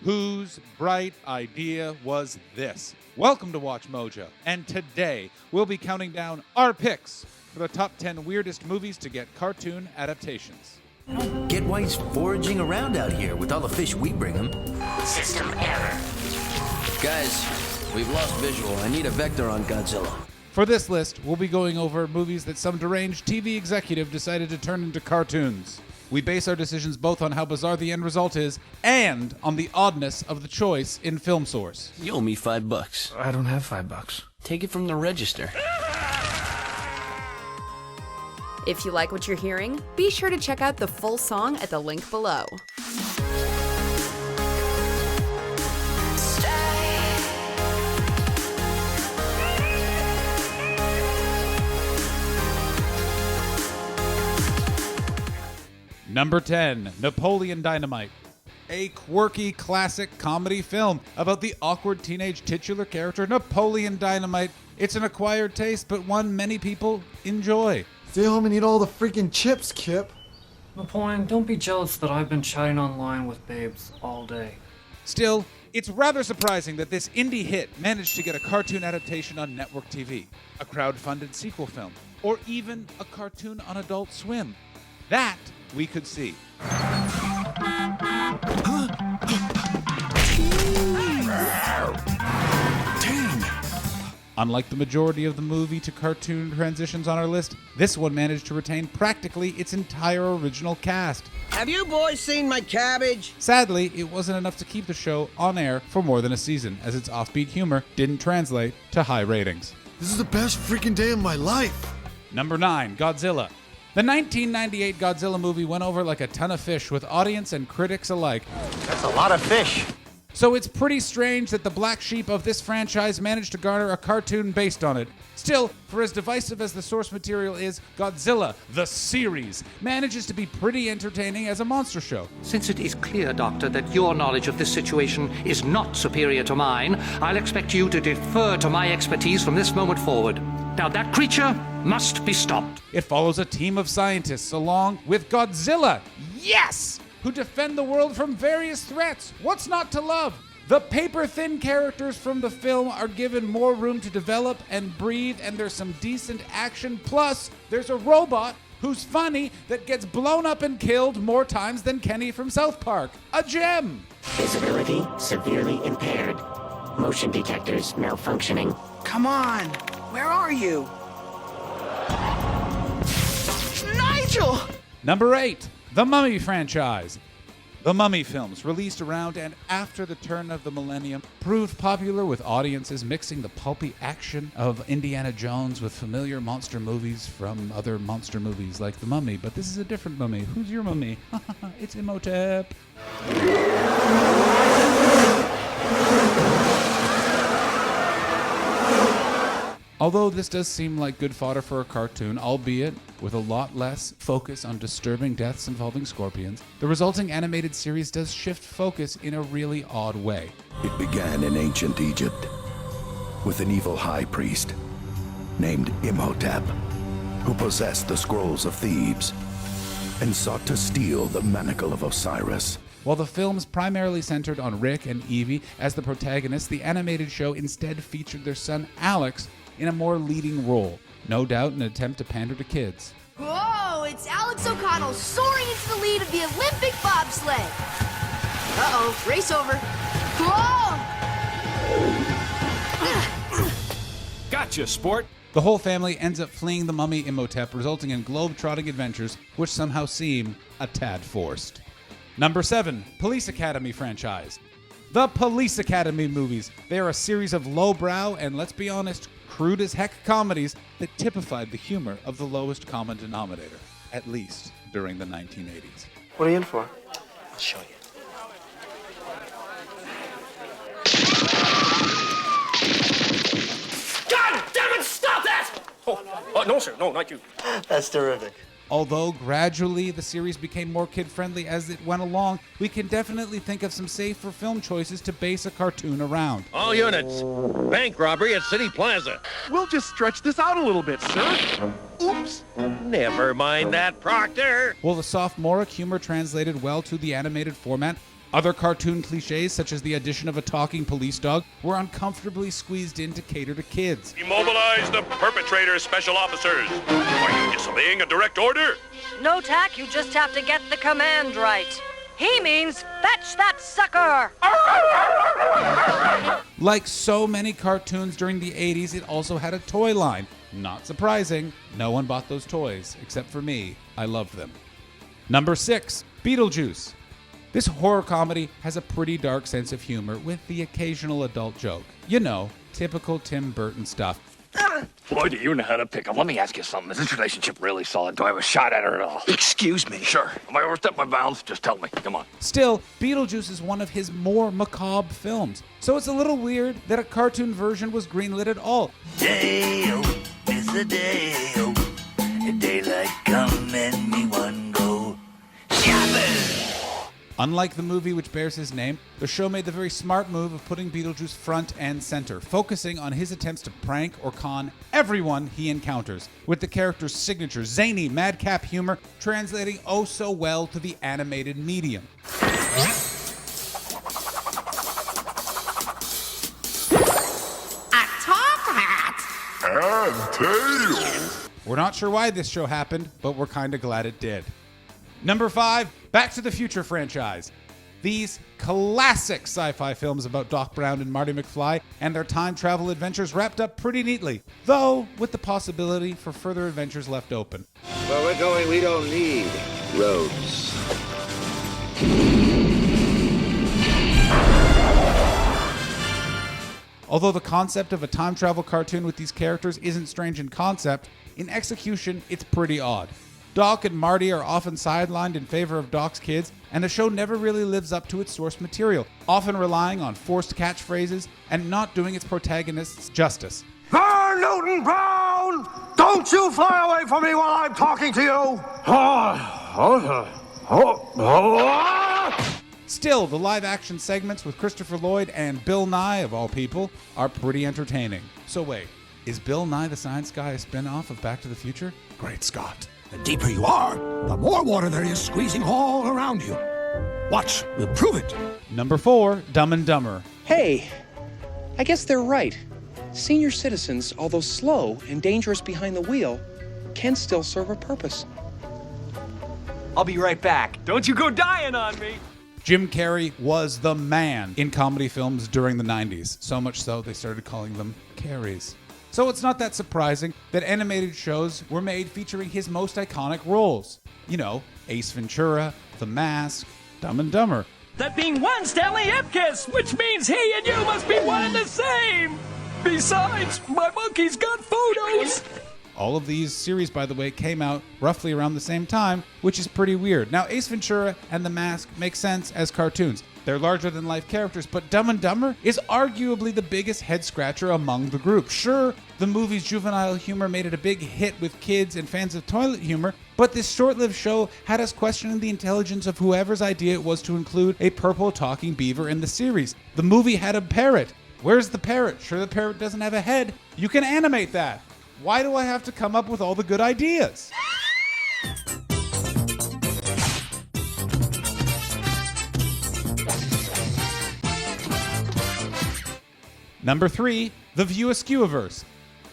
Whose bright idea was this? Welcome to Watch Mojo, and today we'll be counting down our picks for the top 10 weirdest movies to get cartoon adaptations. Get why he's foraging around out here with all the fish we bring him. System error. Guys, we've lost visual. I need a vector on Godzilla. For this list, we'll be going over movies that some deranged TV executive decided to turn into cartoons. We base our decisions both on how bizarre the end result is and on the oddness of the choice in film source. You owe me $5. I don't have $5. Take it from the register. If you like what you're hearing, be sure to check out the full song at the link below. Number 10, Napoleon Dynamite. A quirky classic comedy film about the awkward teenage titular character Napoleon Dynamite. It's an acquired taste, but one many people enjoy. Stay home and eat all the freaking chips, Kip. Napoleon, don't be jealous that I've been chatting online with babes all day. Still, it's rather surprising that this indie hit managed to get a cartoon adaptation on network TV, a crowd-funded sequel film, or even a cartoon on Adult Swim. That we could see. Dang! Unlike the majority of the movie to cartoon transitions on our list, this one managed to retain practically its entire original cast. Have you boys seen my cabbage? Sadly, it wasn't enough to keep the show on air for more than a season, as its offbeat humor didn't translate to high ratings. This is the best freaking day of my life. Number 9, Godzilla. The 1998 Godzilla movie went over like a ton of fish with audience and critics alike. That's a lot of fish. So it's pretty strange that the black sheep of this franchise managed to garner a cartoon based on it. Still, for as divisive as the source material is, Godzilla, the series, manages to be pretty entertaining as a monster show. Since it is clear, Doctor, that your knowledge of this situation is not superior to mine, I'll expect you to defer to my expertise from this moment forward. Now that creature must be stopped. It follows a team of scientists along with Godzilla, yes, who defend the world from various threats. What's not to love? The paper-thin characters from the film are given more room to develop and breathe, and there's some decent action. Plus, there's a robot who's funny that gets blown up and killed more times than Kenny from South Park. A gem! Visibility severely impaired. Motion detectors malfunctioning. Come on, where are you? Nigel! Number 8, The Mummy franchise. The Mummy films, released around and after the turn of the millennium, proved popular with audiences mixing the pulpy action of Indiana Jones with familiar monster movies from other monster movies like The Mummy. But this is a different mummy. Who's your mummy? It's Imhotep. Although this does seem like good fodder for a cartoon, albeit with a lot less focus on disturbing deaths involving scorpions, the resulting animated series does shift focus in a really odd way. It began in ancient Egypt with an evil high priest named Imhotep, who possessed the scrolls of Thebes and sought to steal the manacle of Osiris. While the films primarily centered on Rick and Evie as the protagonists, the animated show instead featured their son Alex in a more leading role, no doubt in an attempt to pander to kids. Whoa, it's Alex O'Connell soaring into the lead of the Olympic bobsled. Uh-oh, race over. Whoa! Gotcha, sport. The whole family ends up fleeing the mummy Imhotep, resulting in globe-trotting adventures which somehow seem a tad forced. Number 7, Police Academy franchise. The Police Academy movies. They are a series of lowbrow and, let's be honest, crude as heck comedies that typified the humor of the lowest common denominator, at least during the 1980s. What are you in for? I'll show you. God damn it, stop that! Oh, no, sir, no, not you. That's terrific. Although gradually the series became more kid-friendly as it went along, we can definitely think of some safer film choices to base a cartoon around. All units, bank robbery at City Plaza. We'll just stretch this out a little bit, sir. Oops. Never mind that, Proctor. While the sophomoric humor translated well to the animated format, Other cartoon cliches, such as the addition of a talking police dog, were uncomfortably squeezed in to cater to kids. Immobilize the perpetrator's special officers. Are you disobeying a direct order? No, Tack, you just have to get the command right. He means fetch that sucker! Like so many cartoons during the 80s, it also had a toy line. Not surprising, no one bought those toys, except for me. I loved them. Number 6, Beetlejuice. This horror comedy has a pretty dark sense of humor with the occasional adult joke. You know, typical Tim Burton stuff. Boy, do you know how to pick up. Let me ask you something. Is this relationship really solid? Do I have a shot at her at all? Excuse me. Sure. Am I overstepped my bounds? Just tell me. Come on. Still, Beetlejuice is one of his more macabre films, so it's a little weird that a cartoon version was greenlit at all. Day-o, it's a day-o. Daylight come and me one go shopping. Unlike the movie which bears his name, the show made the very smart move of putting Beetlejuice front and center, focusing on his attempts to prank or con everyone he encounters, with the character's signature zany, madcap humor translating oh so well to the animated medium. A top hat And tail. We're not sure why this show happened, but we're kinda glad it did. Number 5, Back to the Future franchise. These classic sci-fi films about Doc Brown and Marty McFly and their time travel adventures wrapped up pretty neatly, though with the possibility for further adventures left open. Where we're going, we don't need roads. Although the concept of a time travel cartoon with these characters isn't strange in concept, in execution it's pretty odd. Doc and Marty are often sidelined in favor of Doc's kids, and the show never really lives up to its source material, often relying on forced catchphrases and not doing its protagonists justice. There, Newton Brown! Don't you fly away from me while I'm talking to you! Still, the live-action segments with Christopher Lloyd and Bill Nye, of all people, are pretty entertaining. So wait, is Bill Nye the Science Guy a spin-off of Back to the Future? Great Scott. The deeper you are, the more water there is squeezing all around you. Watch, we'll prove it. Number 4, Dumb and Dumber. Hey, I guess they're right. Senior citizens, although slow and dangerous behind the wheel, can still serve a purpose. I'll be right back. Don't you go dying on me. Jim Carrey was the man in comedy films during the 90s, so much so they started calling them Carries. So it's not that surprising that animated shows were made featuring his most iconic roles. You know, Ace Ventura, The Mask, Dumb and Dumber. That being one Stanley Ipkiss, which means he and you must be one and the same. Besides, my monkey's got photos. All of these series, by the way, came out roughly around the same time, which is pretty weird. Now, Ace Ventura and The Mask make sense as cartoons. They're larger-than-life characters, but Dumb and Dumber is arguably the biggest head-scratcher among the group. Sure, the movie's juvenile humor made it a big hit with kids and fans of toilet humor, but this short-lived show had us questioning the intelligence of whoever's idea it was to include a purple talking beaver in the series. The movie had a parrot. Where's the parrot? Sure, the parrot doesn't have a head. You can animate that. Why do I have to come up with all the good ideas? Number 3, the View Askiewniverse.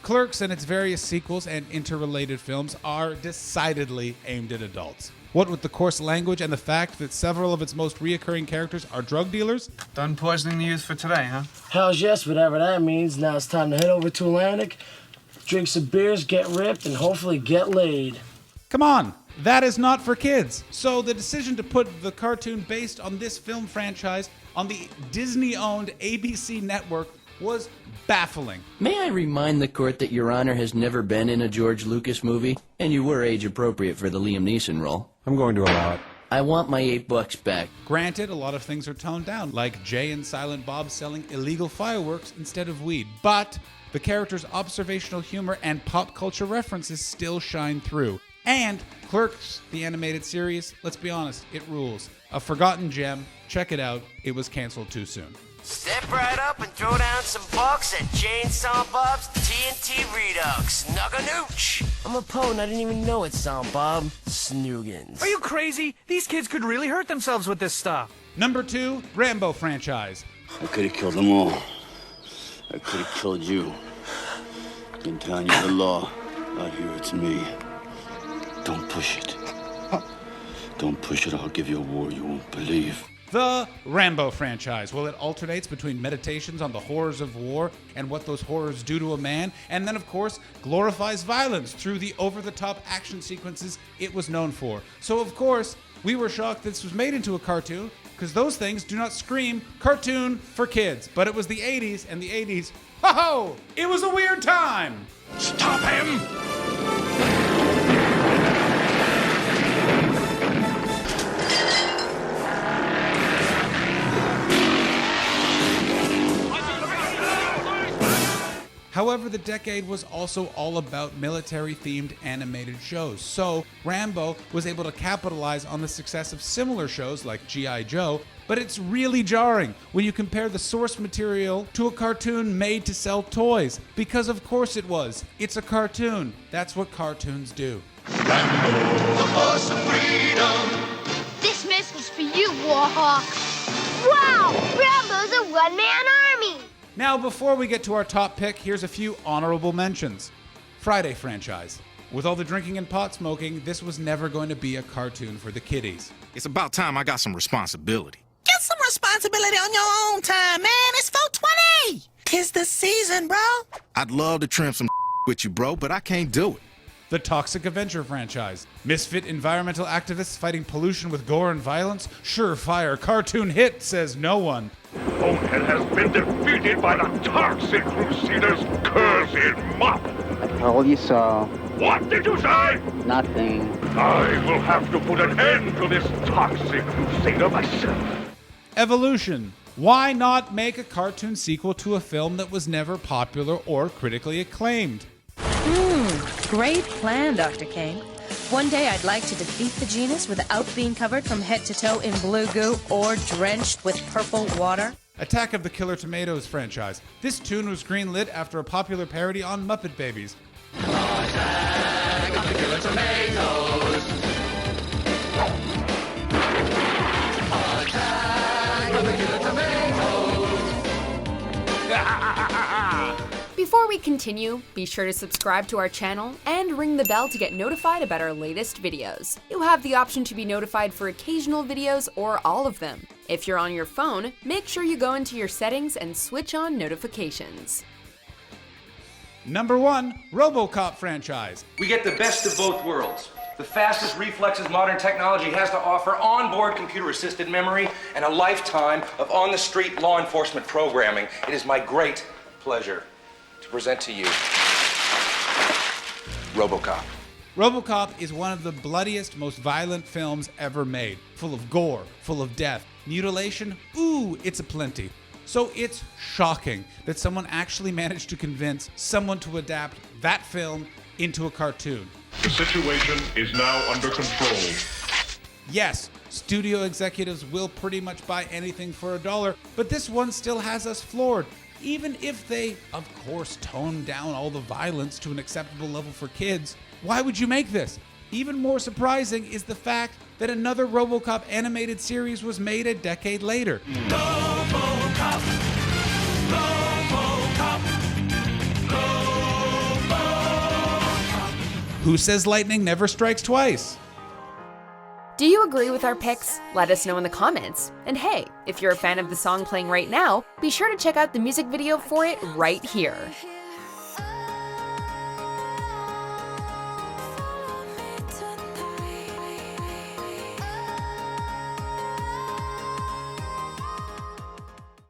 Clerks and its various sequels and interrelated films are decidedly aimed at adults. What with the coarse language and the fact that several of its most reoccurring characters are drug dealers. Done poisoning the youth for today, huh? Hells yes, whatever that means. Now it's time to head over to Atlantic, drink some beers, get ripped, and hopefully get laid. Come on, that is not for kids. So the decision to put the cartoon based on this film franchise on the Disney-owned ABC network was baffling. May I remind the court that Your Honor has never been in a George Lucas movie, and you were age appropriate for the Liam Neeson role. I'm going to allow it. I want my $8 back. Granted, a lot of things are toned down, like Jay and Silent Bob selling illegal fireworks instead of weed, but the character's observational humor and pop culture references still shine through. And Clerks, the animated series, let's be honest, it rules. A forgotten gem. Check it out. It was canceled too soon. Step right up and throw down some bucks at Chainsaw Bob's TNT Redux. Snug a nooch. I'm a poet and I didn't even know it, Sound Bob. Snoogans. Are you crazy? These kids could really hurt themselves with this stuff. Number 2, Rambo franchise. I could have killed them all. I could have killed you. Been telling you the law. Out here it's me. Don't push it. Don't push it, I'll give you a war you won't believe. The Rambo franchise. Well, it alternates between meditations on the horrors of war and what those horrors do to a man, and then, of course, glorifies violence through the over-the-top action sequences it was known for. So, of course, we were shocked this was made into a cartoon, because those things do not scream cartoon for kids. But it was the 80s, and the 80s, ho-ho! It was a weird time! Stop him! However, the decade was also all about military-themed animated shows, so Rambo was able to capitalize on the success of similar shows like G.I. Joe, but it's really jarring when you compare the source material to a cartoon made to sell toys, because of course it was. It's a cartoon. That's what cartoons do. Rambo, the force of freedom. This missile's for you, Warhawk. Wow! Rambo's a one-man army! Now, before we get to our top pick, here's a few honorable mentions. Friday franchise. With all the drinking and pot smoking, this was never going to be a cartoon for the kiddies. It's about time I got some responsibility. Get some responsibility on your own time, man. It's 420. 'Tis the season, bro. I'd love to trim some with you, bro, but I can't do it. The Toxic Avenger franchise. Misfit environmental activists fighting pollution with gore and violence? Surefire cartoon hit, says no one. Bonehead has been defeated by the Toxic Crusaders' cursed mop. I told you so. What did you say? Nothing. I will have to put an end to this Toxic Crusader myself. Evolution. Why not make a cartoon sequel to a film that was never popular or critically acclaimed? Great plan, Dr. King. One day I'd like to defeat the genus without being covered from head to toe in blue goo or drenched with purple water. Attack of the Killer Tomatoes franchise. This tune was greenlit after a popular parody on Muppet Babies. Attack of the Killer Tomatoes. Attack of the Killer Tomatoes. Before we continue, be sure to subscribe to our channel and ring the bell to get notified about our latest videos. You have the option to be notified for occasional videos or all of them. If you're on your phone, make sure you go into your settings and switch on notifications. Number 1, RoboCop franchise. We get the best of both worlds. The fastest reflexes modern technology has to offer, onboard computer-assisted memory, and a lifetime of on-the-street law enforcement programming. It is my great pleasure to present to you RoboCop. RoboCop is one of the bloodiest, most violent films ever made. Full of gore, full of death, mutilation, ooh, it's aplenty. So it's shocking that someone actually managed to convince someone to adapt that film into a cartoon. The situation is now under control. Yes, studio executives will pretty much buy anything for $1, but this one still has us floored. Even if they, of course, tone down all the violence to an acceptable level for kids, why would you make this? Even more surprising is the fact that another RoboCop animated series was made a decade later. RoboCop. RoboCop. RoboCop. Who says lightning never strikes twice? Do you agree with our picks? Let us know in the comments. And hey, if you're a fan of the song playing right now, be sure to check out the music video for it right here.